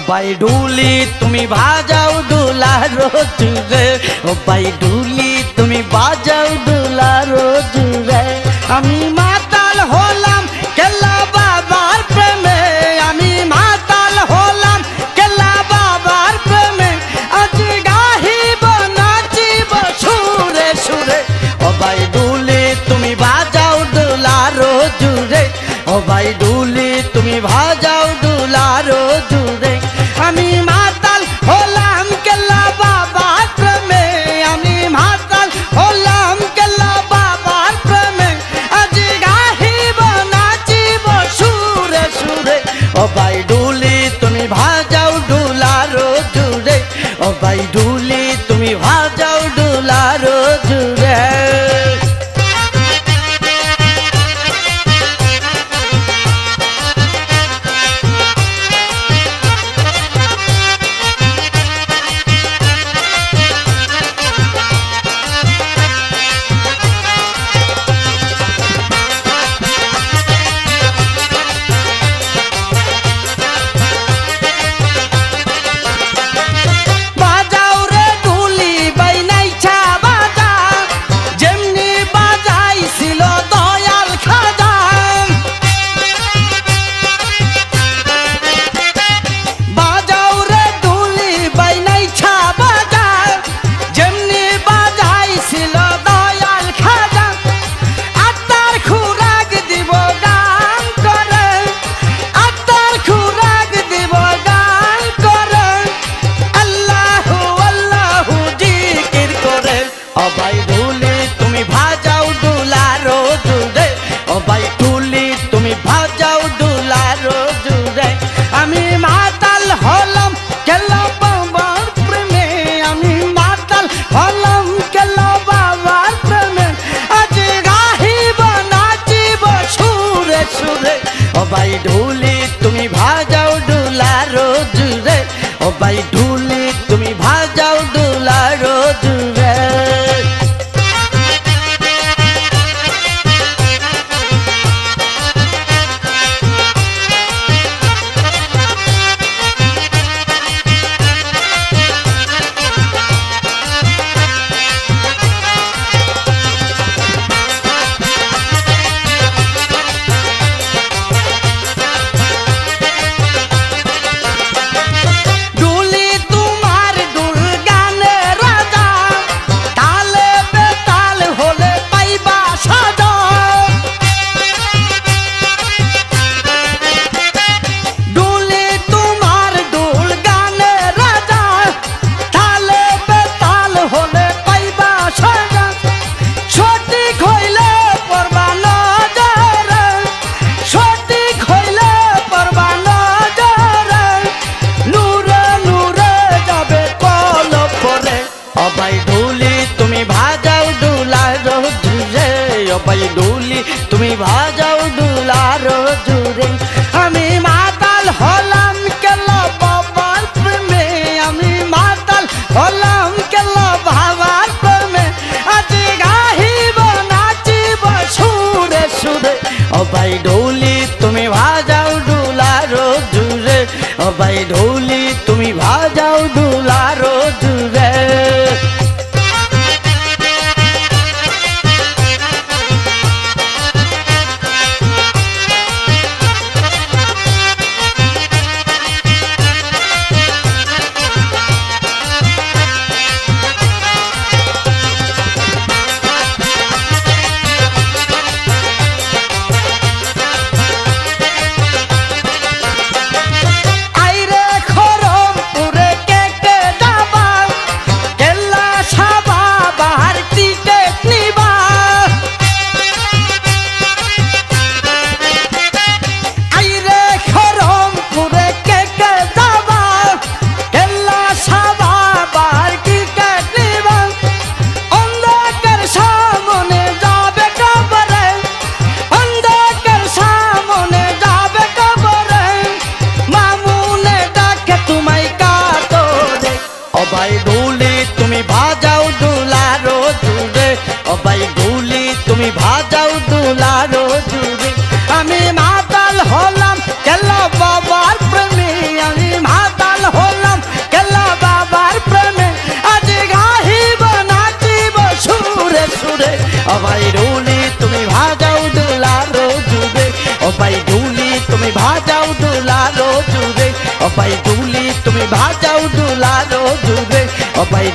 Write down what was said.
ভাই ডুলি তুমি বাজাও ডুলা রোজ রে, ও ভাই ডুলি তুমি বাজাও ডুলা রোজ রে। আমি মাতাল হলাম কেল্লা বাবার প্রেমে, আমি মাতাল হলাম কেল্লা বাবার প্রেমে, আজ গাহিব নাচিব সুরে সুরে। ও ভাই ডুলি তুমি বাজাও ডুলা রোজ রে, ও ভাই ডুলি তুমি বাজাও ডুলা রোজ রে। আমি মাতাল হলাম কেল্লা বাবার প্রেমে, আমি মাতাল হলাম কেল্লা বাবার প্রেমে, আজ গাহিব নাচিব সুরে সুরে। ও ভাই ডুলি তুমি ভাজাও ডুলা রোজ রে, ও ভাই ডুলি তুমি ভাজাও ডুলা রোজ রে। ভাই ঢুলি তুমি ভাজাও ডুলা রোজ রে, ও ভাই ঢুলি তুমি ভাজাও ডুলা রোজ রে। ভাই ডুলি তুমি ভাজাও ডুলা রোজ রে। আমি মাতাল হলাম কেল্লা বাবার প্রেমে, আমি মাতাল হলাম কেল্লা বাবার প্রেমে, আজ গাহিব নাচিব সুরে সুরে। ও ভাই ডুলি তুমি ভাজাও ডুলা রোজ রে, ও ভাই ডুলি তুমি ভাজাও ডুলা রোজ রে। ভাই ডুলি তুমি বাজাও ডুলা রোজ রে ও ভাই